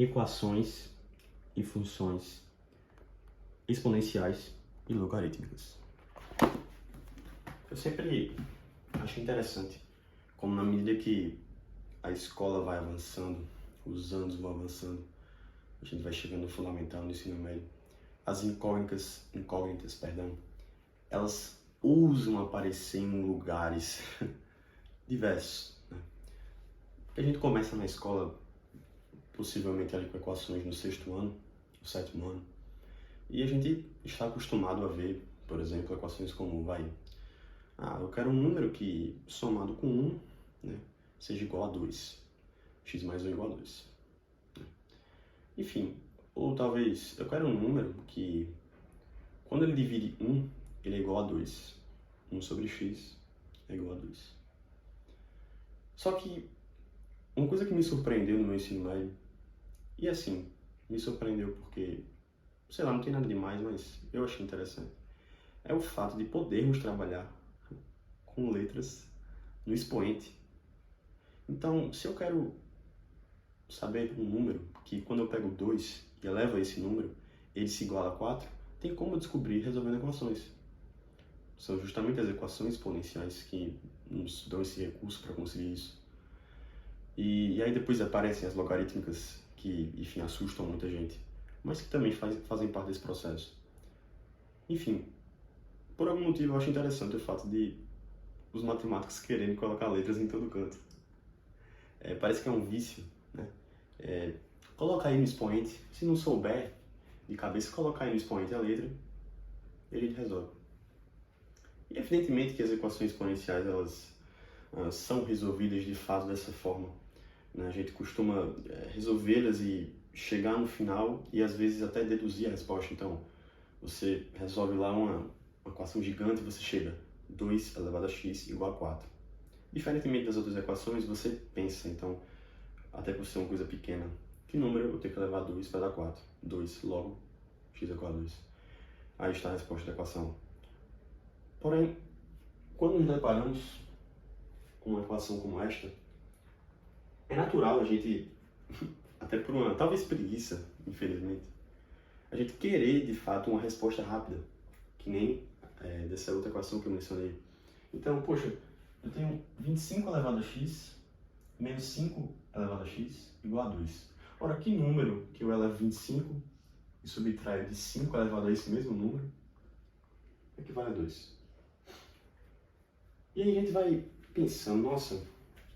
equações e funções exponenciais e logarítmicas. Eu sempre acho interessante como, na medida que a escola vai avançando, os anos vão avançando, a gente vai chegando no fundamental, no ensino médio, as incógnitas, elas ousam aparecer em lugares diversos, né? Porque a gente começa na escola, possivelmente ali com equações no 6º ano, no 7º ano, e a gente está acostumado a ver, por exemplo, equações como eu quero um número que, somado com 1, né, seja igual a 2. X mais 1 igual a 2. Enfim, ou talvez eu quero um número que, quando ele divide 1, ele é igual a 2. 1 sobre x é igual a 2. Só que uma coisa que me surpreendeu no meu ensino médio, e assim, me surpreendeu porque, sei lá, não tem nada demais, mas eu achei interessante, é o fato de podermos trabalhar com letras no expoente. Então, se eu quero saber um número que, quando eu pego 2 e elevo a esse número, ele se iguala a 4, tem como eu descobrir resolvendo equações. São justamente as equações exponenciais que nos dão esse recurso para conseguir isso. E aí depois aparecem as logarítmicas que, enfim, assustam muita gente, mas que também fazem parte desse processo. Enfim, por algum motivo eu acho interessante o fato de os matemáticos quererem colocar letras em todo canto. Parece que é um vício, né? Colocar aí no expoente, se não souber de cabeça, colocar aí no expoente a letra e a gente resolve. E evidentemente que as equações exponenciais, elas são resolvidas de fato dessa forma, né? A gente costuma resolvê-las e chegar no final e às vezes até deduzir a resposta. Então, você resolve lá uma equação gigante e você chega 2 elevado a x igual a 4. Diferentemente das outras equações, você pensa, então, até por ser uma coisa pequena, que número eu tenho que elevar 2 para dar 4? 2, logo, x é igual a 2. Aí está a resposta da equação. Porém, quando nos deparamos com uma equação como esta, é natural a gente, até por uma, talvez preguiça, infelizmente, a gente querer, de fato, uma resposta rápida, que nem dessa outra equação que eu mencionei. Então, poxa, eu tenho 25 elevado a x menos 5 elevado a x igual a 2. Ora, que número que eu elevo 25 e subtraio de 5 elevado a esse mesmo número equivale a 2? E aí a gente vai pensando, nossa,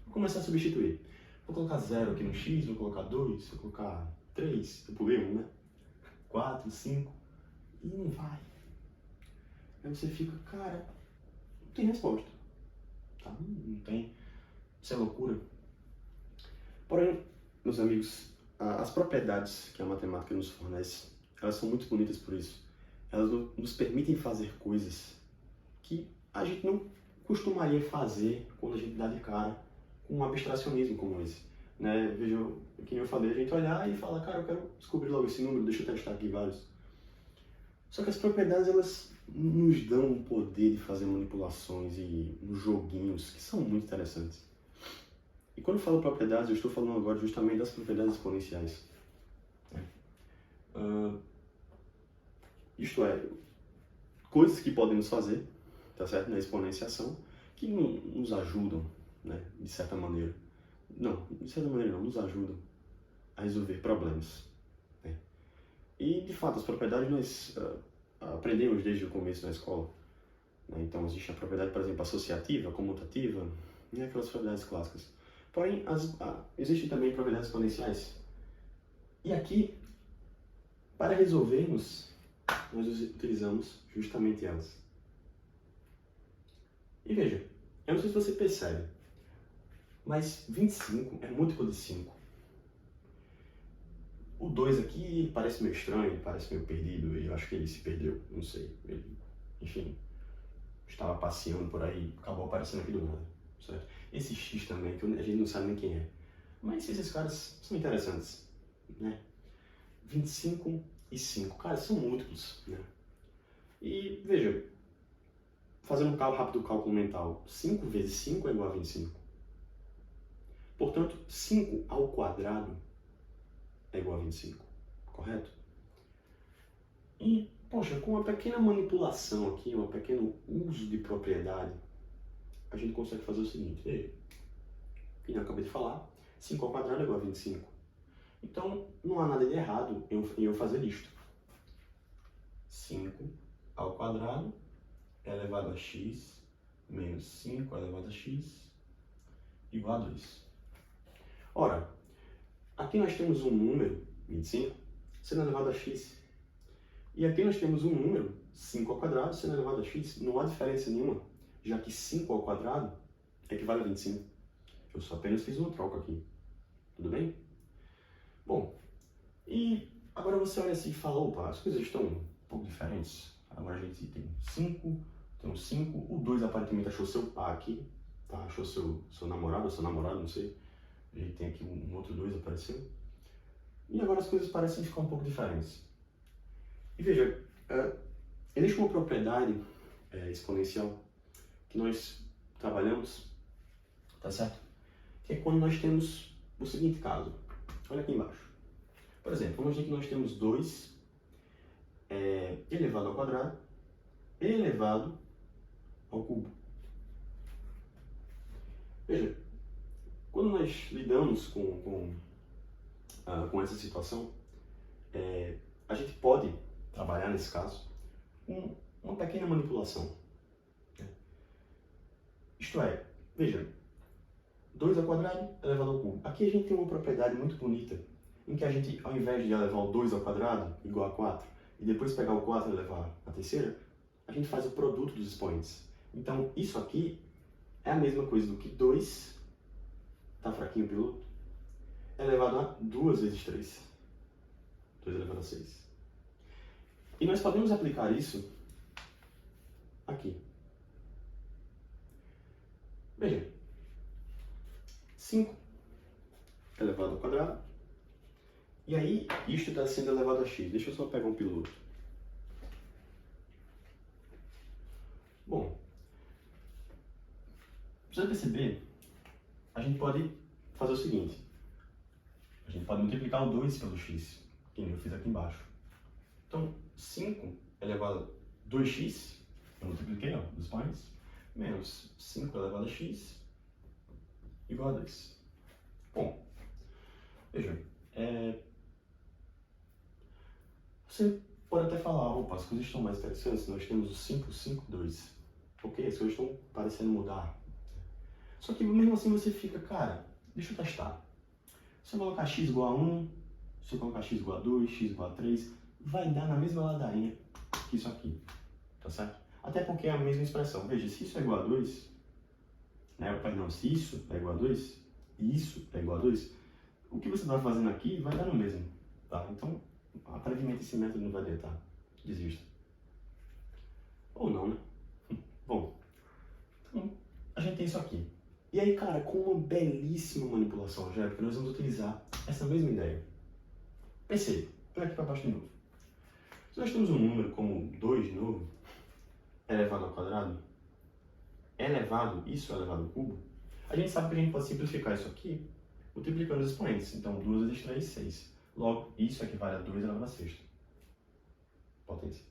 vou começar a substituir. Vou colocar 0 aqui no x, vou colocar 2, vou colocar 3, eu pulei 1, né? 4, 5, e não vai. Aí você fica, cara, não tem resposta. Tá? Não tem. Isso é loucura. Porém, meus amigos, as propriedades que a matemática nos fornece, elas são muito bonitas por isso. Elas nos permitem fazer coisas que a gente não costumaria fazer quando a gente dá de cara com um abstracionismo como esse, né? Veja, como eu falei, a gente olhar e falar, cara, eu quero descobrir logo esse número, deixa eu testar aqui vários. Só que as propriedades, elas nos dão o poder de fazer manipulações e joguinhos que são muito interessantes. E quando eu falo propriedades, eu estou falando agora justamente das propriedades exponenciais. Isto é, coisas que podemos fazer, tá certo, na exponenciação, que nos ajudam, né, de certa maneira. Não, de certa maneira não, nos ajudam a resolver problemas, né? E, de fato, as propriedades nós aprendemos desde o começo na escola, né? Então, existe a propriedade, por exemplo, associativa, comutativa, e aquelas propriedades clássicas. Porém, existem também propriedades exponenciais. E aqui, para resolvermos, nós utilizamos justamente elas. E veja, eu não sei se você percebe, mas 25 é múltiplo de 5. O 2 aqui parece meio estranho, parece meio perdido, e eu acho que ele se perdeu, não sei. Ele, enfim, estava passeando por aí, acabou aparecendo aqui do nada, certo? Esse X também, que a gente não sabe nem quem é. Mas esses caras são interessantes, né? 25 e 5, cara, são múltiplos, né? E veja, fazendo um cálculo mental, 5 vezes 5 é igual a 25. Portanto, 5 ao quadrado é igual a 25, correto? E, poxa, com uma pequena manipulação aqui, um pequeno uso de propriedade, a gente consegue fazer o seguinte, veja, que eu acabei de falar, 5 ao quadrado é igual a 25. Então, não há nada de errado em eu fazer isto. 5 ao quadrado elevado a x menos 5 elevado a x igual a 2. Ora, aqui nós temos um número, 25, sendo elevado a x. E aqui nós temos um número, 5 ao quadrado, sendo elevado a x. Não há diferença nenhuma, já que 5 ao quadrado equivale a 25. Eu só apenas fiz uma troca aqui. Tudo bem? Bom, e agora você olha assim e fala, opa, as coisas estão um pouco diferentes. Agora a gente tem 5, temos 5, o 2 aparentemente achou seu par aqui, tá? Achou seu namorado ou seu namorado, não sei. A gente tem aqui um outro 2 apareceu. E agora as coisas parecem ficar um pouco diferentes. E veja, existe uma propriedade exponencial que nós trabalhamos, tá certo? Que é quando nós temos o seguinte caso. Olha aqui embaixo. Por exemplo, vamos dizer que nós temos 2 elevado ao quadrado elevado ao cubo. Veja, quando nós lidamos com essa situação, a gente pode trabalhar, nesse caso, com uma pequena manipulação. Isto é, veja, 2 ao quadrado elevado ao cubo. Aqui a gente tem uma propriedade muito bonita, em que a gente, ao invés de elevar o 2 ao quadrado igual a 4, e depois pegar o 4 e elevar a terceira, a gente faz o produto dos expoentes. Então, isso aqui é a mesma coisa do que 2, tá fraquinho o piloto, elevado a 2 vezes 3. 2 elevado a 6. E nós podemos aplicar isso aqui. Veja, 5 elevado ao quadrado. E aí, isto está sendo elevado a x. Deixa eu só pegar um piloto. Bom, precisa perceber, a gente pode fazer o seguinte. A gente pode multiplicar o 2 pelo x, que eu fiz aqui embaixo. Então, 5 elevado a 2x, eu multipliquei, ó, dos pais, menos 5 elevado a x igual a 2. Bom, veja, você pode até falar, opa, as coisas estão mais interessantes, nós temos o 5, 5, 2. Ok, as coisas estão parecendo mudar. Só que mesmo assim você fica, cara, deixa eu testar. Se eu colocar x igual a 1, se eu colocar x igual a 2, x igual a 3, vai dar na mesma ladainha que isso aqui, tá certo? Até porque é a mesma expressão. Veja, se isso é igual a 2, né, perdão, se isso é igual a 2, e isso é igual a 2, o que você vai fazendo aqui vai dar no mesmo, tá? Então, aparentemente esse método não vai adiantar. Desista. Ou não, né? Bom, então, a gente tem isso aqui. E aí, cara, com uma belíssima manipulação algébrica, nós vamos utilizar essa mesma ideia. Perceba, olha aqui para baixo de novo. Se nós temos um número como 2 de novo, elevado ao quadrado, isso elevado ao cubo, a gente sabe que a gente pode simplificar isso aqui multiplicando os expoentes. Então, 2 vezes 3, 6. Logo, isso equivale a 2 elevado a sexta. Potência.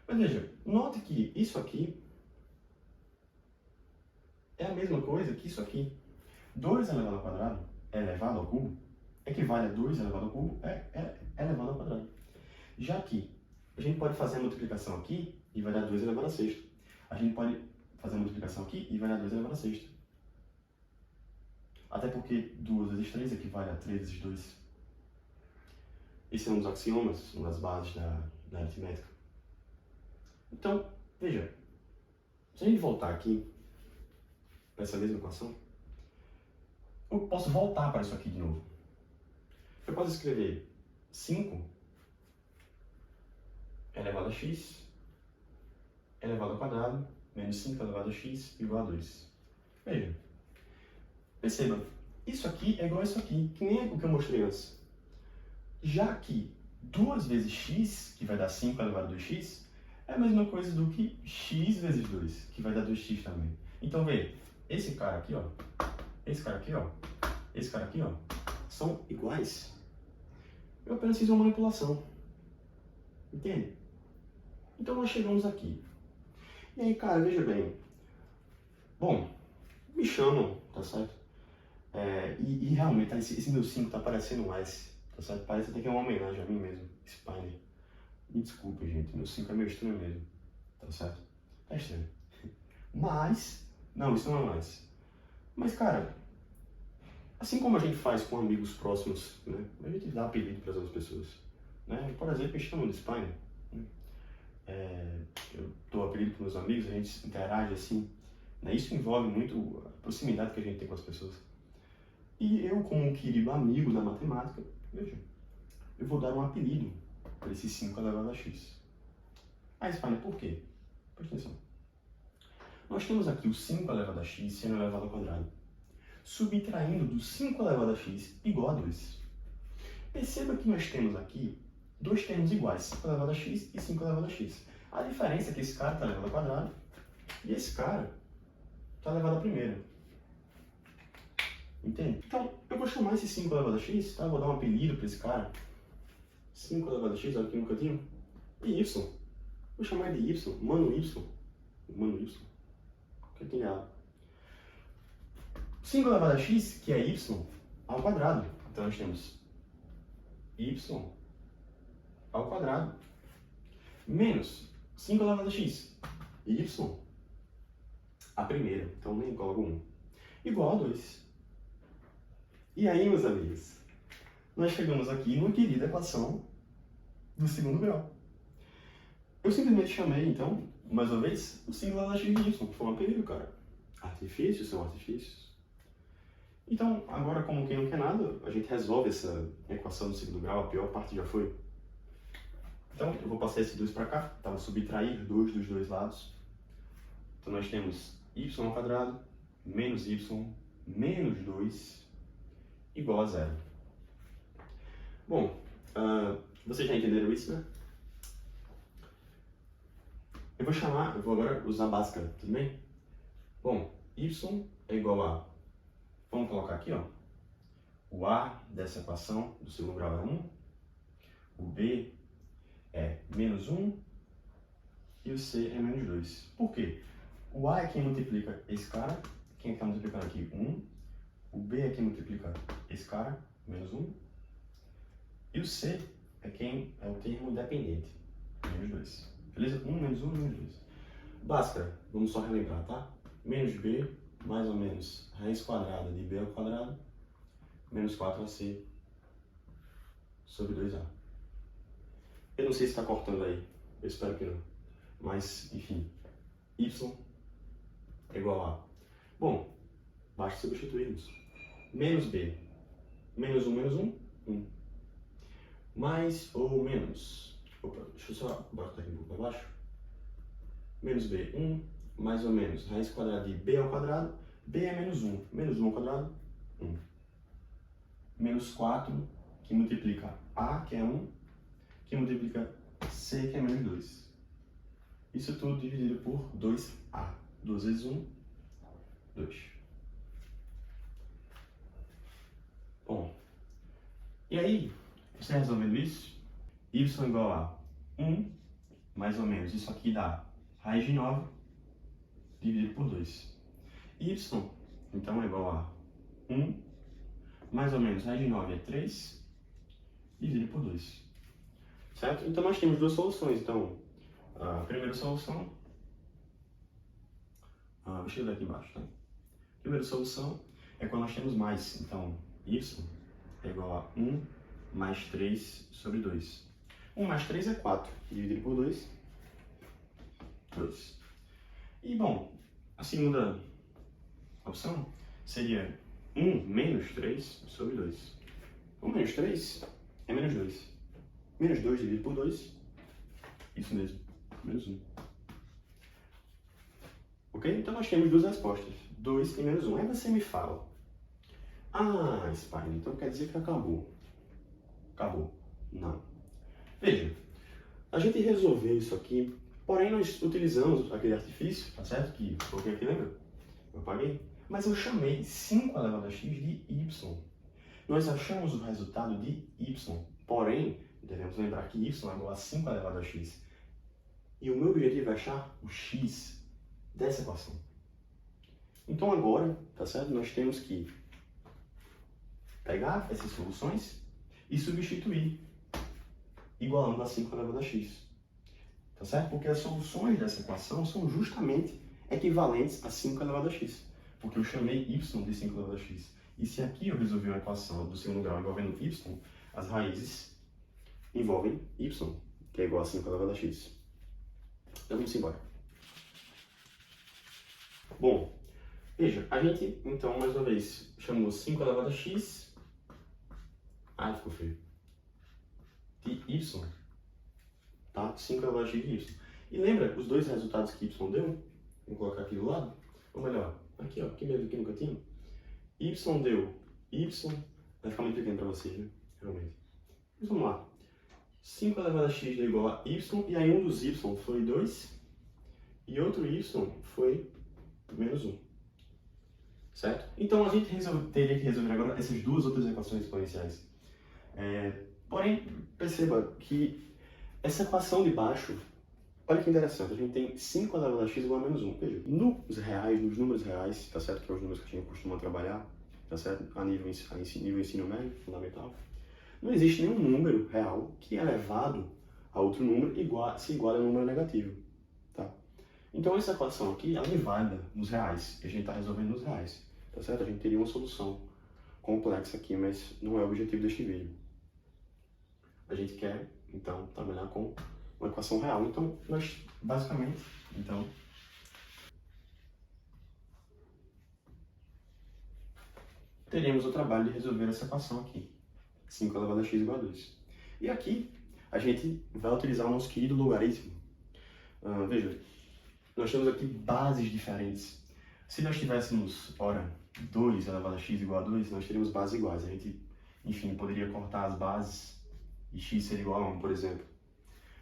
Mas veja, note que isso aqui é a mesma coisa que isso aqui. 2 elevado ao quadrado elevado ao cubo equivale a 2 elevado ao cubo elevado ao quadrado. Já que a gente pode fazer a multiplicação aqui e vai dar 2 elevado a sexta. A gente pode fazer a multiplicação aqui e vai dar 2 elevado a sexta. Até porque 2 vezes 3 equivale a 3 vezes 2. Esse é um dos axiomas, uma das bases da aritmética. Então, veja, se a gente voltar aqui para essa mesma equação, eu posso voltar para isso aqui de novo. Eu posso escrever 5 elevado a x elevado ao quadrado menos 5 elevado a x igual a 2. Veja, perceba, isso aqui é igual a isso aqui, que nem o que eu mostrei antes. Já que 2 vezes x, que vai dar 5 elevado a 2x, é a mesma coisa do que x vezes 2, que vai dar 2x também. Então, veja, esse cara aqui, ó, esse cara aqui, ó, esse cara aqui, ó, são iguais. Eu apenas fiz uma manipulação. Entende? Então nós chegamos aqui. E aí, cara, veja bem. Bom, me chamam, tá certo? E realmente, tá, esse meu 5 tá parecendo um S, tá certo? Parece até que é uma homenagem a mim mesmo, Spiner. Me desculpe, gente, meu 5 é meio estranho mesmo, tá certo? É estranho. Mas, não, isso não é mais. Mas, cara, assim como a gente faz com amigos próximos, né? A gente dá apelido para as outras pessoas, né? Por exemplo, me chamam de Spiner. Né? Eu dou apelido para meus amigos, a gente interage assim, né? Isso envolve muito a proximidade que a gente tem com as pessoas. E eu, como um querido amigo da matemática, veja, eu vou dar um apelido para esse 5 elevado a x. Aí você fala, por quê? Presta atenção. Nós temos aqui o 5 elevado a x sendo elevado ao quadrado, subtraindo do 5 elevado a x igual a 2. Perceba que nós temos aqui dois termos iguais, 5 elevado a x e 5 elevado a x. A diferença é que esse cara está elevado ao quadrado e esse cara está elevado à primeira. Entende? Então, eu vou chamar esse 5 elevado a x, tá? Vou dar um apelido para esse cara. 5 elevado a x, olha aqui no cantinho. E y. Vou chamar ele de y. Mano y. Mano y. O que tem errado? 5 elevado a x, que é y, ao quadrado. Então, nós temos y ao quadrado menos 5 elevado a x, y a primeira. Então, nem coloco 1. Igual a 2. E aí, meus amigos, nós chegamos aqui numa querida equação do segundo grau. Eu simplesmente chamei, então, mais uma vez, o 5 elevado a x de y, que foi um apelido, cara. Artifícios são artifícios. Então, agora, como quem não quer nada, a gente resolve essa equação do segundo grau, a pior parte já foi. Então, eu vou passar esse 2 para cá, tá? Vou subtrair 2 dos dois lados. Então, nós temos y ao quadrado menos y menos 2 igual a 0. Bom, vocês já entenderam isso, né? Eu vou agora usar a básica, tudo bem? Bom, y é igual a, vamos colocar aqui, ó, o a dessa equação do segundo grau é 1, o b é menos 1 e o c é menos 2. Por quê? O a é quem multiplica esse cara, quem está multiplicando aqui? 1, o b é quem multiplica esse cara, menos 1, e o c é quem é o termo dependente, menos 2. Beleza? 1 menos 1 menos 2. Básica, vamos só relembrar, tá? Menos b, mais ou menos raiz quadrada de b ao quadrado, menos 4ac sobre 2a. Eu não sei se está cortando aí, eu espero que não. Mas, enfim, y é igual a... Bom, basta substituirmos. Menos b, menos 1, 1. Mais ou menos... Opa, deixa eu só botar aqui um pouco para baixo. Menos b, 1, mais ou menos raiz quadrada de b ao quadrado. B é menos 1. Menos 1 ao quadrado, 1. Menos 4, que multiplica a, que é 1, que multiplica c, que é menos 2. Isso tudo dividido por 2a. 2 vezes 1, 2. Bom, e aí, você resolvendo isso, y igual a 1, mais ou menos, isso aqui dá raiz de 9, dividido por 2. Y, então, é igual a 1, mais ou menos, raiz de 9 é 3, dividido por 2. Certo? Então, nós temos duas soluções. Então, a primeira solução... deixa eu ler aqui embaixo, tá? A primeira solução é quando nós temos mais. Então, y é igual a 1 mais 3 sobre 2. 1 mais 3 é 4, dividido por 2, 2. E, bom, a segunda opção seria 1 menos 3 sobre 2. 1 menos 3 é menos 2. Menos 2 dividido por 2, isso mesmo, menos 1. Ok? Então nós temos duas respostas, 2 e menos 1. Aí você me fala, Spiner, então quer dizer que acabou. Acabou. Não. Veja, a gente resolveu isso aqui, porém nós utilizamos aquele artifício, tá certo? Que coloquei aqui, lembra? Eu apaguei. Mas eu chamei 5 elevado a x de y. Nós achamos o resultado de y. Porém, devemos lembrar que y é igual a 5 elevado a x. E o meu objetivo é achar o x dessa equação. Então agora, tá certo? Nós temos que pegar essas soluções e substituir, igualando a 5 elevado a x. Tá certo? Porque as soluções dessa equação são justamente equivalentes a 5 elevado a x. Porque eu chamei y de 5 elevado a x. E se aqui eu resolvi uma equação do segundo grau envolvendo y, as raízes envolvem y, que é igual a 5 elevado a x. Então vamos embora. Bom, veja, a gente, então, mais uma vez, chamou 5 elevado a x. Ai, ficou feio. De y. Tá? 5 elevado a x de y. E lembra os dois resultados que y deu? Vou colocar aqui do lado. Ou melhor, aqui, ó, aqui mesmo, aqui no cantinho. Y deu y. Vai ficar muito pequeno para vocês, né? Realmente. Mas vamos lá. 5 elevado a x deu igual a y. E aí um dos y foi 2. E outro y foi menos 1. Certo? Então a gente teria que resolver agora essas duas outras equações exponenciais. Porém, perceba que essa equação de baixo, olha que interessante, a gente tem 5 elevado a x igual a menos 1. Veja, nos reais, nos números reais, tá certo? Que é os números que a gente costuma trabalhar, tá certo? A nível ensino médio, fundamental. Não existe nenhum número real que é elevado a outro número se iguala a um número negativo, tá? Então essa equação aqui, ela é válida nos reais, e a gente está resolvendo nos reais, tá certo? A gente teria uma solução complexa aqui, mas não é o objetivo deste vídeo. A gente quer, então, trabalhar com uma equação real. Então, nós, basicamente, então, teremos o trabalho de resolver essa equação aqui. 5 elevado a x igual a 2. E aqui, a gente vai utilizar o nosso querido logaritmo. Veja, nós temos aqui bases diferentes. Se nós tivéssemos, ora, 2 elevado a x igual a 2, nós teríamos bases iguais. A gente, enfim, poderia cortar as bases e x seria igual a 1, por exemplo.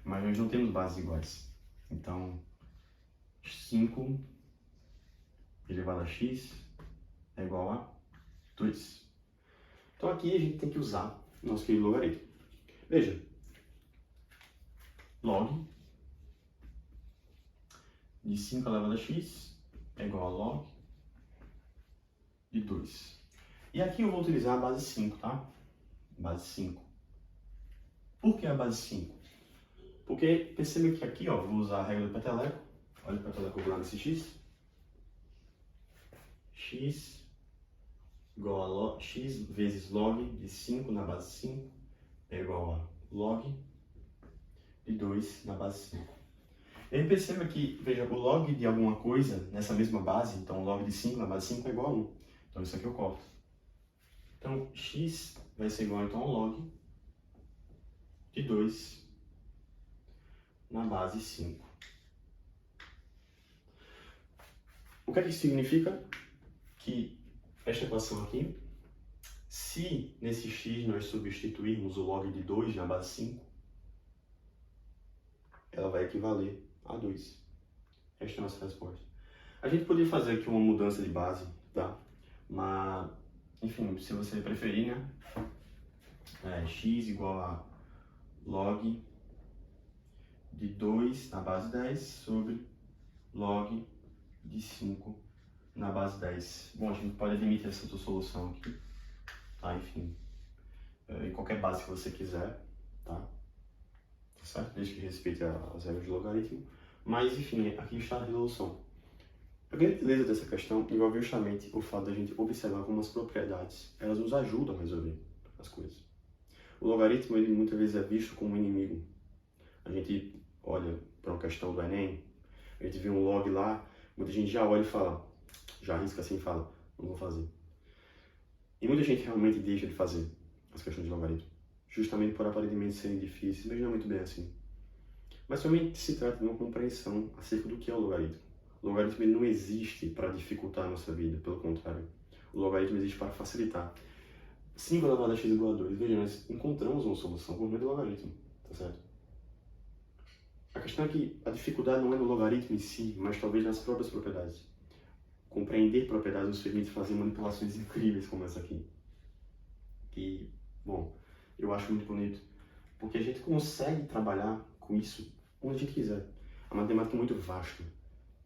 Mas nós não temos bases iguais. Então, 5 elevado a x é igual a 2. Então aqui a gente tem que usar o nosso querido logaritmo. Veja, log de 5 elevado a x é igual a log de 2. E aqui eu vou utilizar a base 5, tá? Base 5. Por que a base 5? Porque perceba que aqui, ó, vou usar a regra do peteleco. Olha o peteleco lá nesse x. X igual a log, x vezes log de 5 na base 5 é igual a log de 2 na base 5. E aí perceba que, veja, o log de alguma coisa nessa mesma base, então log de 5 na base 5 é igual a 1. Então isso aqui eu corto. Então x vai ser igual então ao log de 2 na base 5. O que é que isso significa? Que esta equação aqui, se nesse x nós substituirmos o log de 2 na base 5, ela vai equivaler a 2. Esta é a nossa resposta. A gente poderia fazer aqui uma mudança de base, tá? Mas, enfim, se você preferir, né? X igual a log de 2 na base 10 sobre log de 5 na base 10. Bom, a gente pode admitir essa outra solução aqui, tá? Enfim, em qualquer base que você quiser, tá? Tá certo? Desde que respeite as regras de logaritmo. Mas, enfim, aqui está a resolução. A grande beleza dessa questão envolve justamente o fato da gente observar como as propriedades, elas nos ajudam a resolver as coisas. O logaritmo, ele muitas vezes é visto como um inimigo. A gente olha para uma questão do Enem, a gente vê um log lá, muita gente já olha e fala, já arrisca assim e fala, não vou fazer. E muita gente realmente deixa de fazer as questões de logaritmo, justamente por aparentemente serem difíceis, mas não é muito bem assim. Mas somente se trata de uma compreensão acerca do que é o logaritmo. O logaritmo ele não existe para dificultar a nossa vida, pelo contrário. O logaritmo existe para facilitar. 5 elevado a x igual a 2. Veja, nós encontramos uma solução por meio do logaritmo, tá certo? A questão é que a dificuldade não é no logaritmo em si, mas talvez nas próprias propriedades. Compreender propriedades nos permite fazer manipulações incríveis como essa aqui. E, bom, eu acho muito bonito. Porque a gente consegue trabalhar com isso onde a gente quiser. A matemática é muito vasta.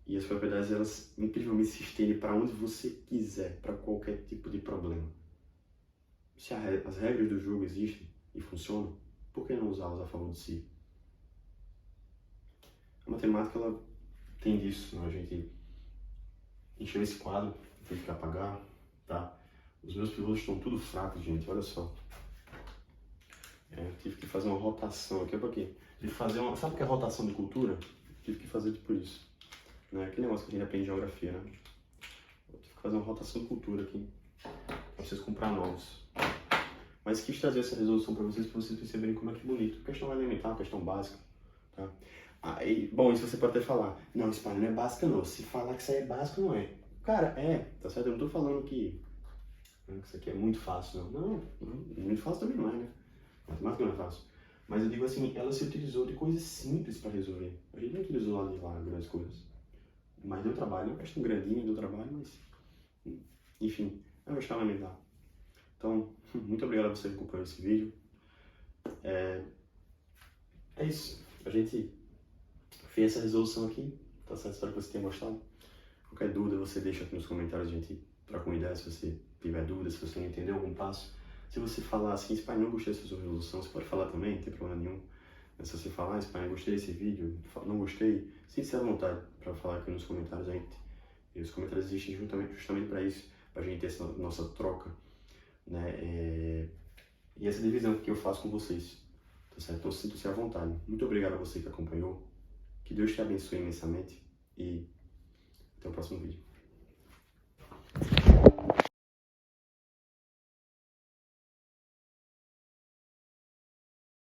E as propriedades, elas incrivelmente se estendem para onde você quiser, para qualquer tipo de problema. Se as regras do jogo existem e funcionam, por que não usá-las a favor de si? A matemática, ela tem disso, né? A gente encheu esse quadro, tive que apagar, tá? Os meus pilotos estão tudo fracos, gente, olha só. Tive que fazer uma rotação aqui, tive que fazer uma... Sabe o que é rotação de cultura? Tive que fazer tipo isso. Né? Aquele negócio que a gente aprende em geografia, né? Eu tive que fazer uma rotação de cultura aqui, para vocês comprar novos. Mas quis trazer essa resolução para vocês perceberem como é que é bonito. Questão elementar, questão básica, tá? Bom, isso você pode até falar, não, isso não é básica não, se falar que isso aí é básico, não é. Cara, tá certo? Eu não tô falando que isso aqui é muito fácil, não. Não, muito fácil também não é, né? Matemática não é fácil. Mas eu digo assim, ela se utilizou de coisas simples para resolver. A gente não utilizou lá de lá grandes coisas. Mas deu trabalho, é uma questão grandinha, deu trabalho, mas... Enfim, é uma questão elementar. Então, muito obrigado a você que acompanhou esse vídeo. É isso. A gente fez essa resolução aqui, tá certo? Espero que você tenha gostado. Qualquer dúvida você deixa aqui nos comentários, a gente troca uma ideia se você tiver dúvida, se você não entendeu algum passo. Se você falar assim, pai, não gostei dessa sua resolução, você pode falar também, não tem problema nenhum. Mas se você falar, pai, não gostei desse vídeo, não gostei, sinta-se à vontade para falar aqui nos comentários, E os comentários existem justamente para isso, para a gente ter essa nossa troca, né? E essa divisão que eu faço com vocês, tá certo? Então sinta-se à vontade. Muito obrigado a você que acompanhou, que Deus te abençoe imensamente e até o próximo vídeo.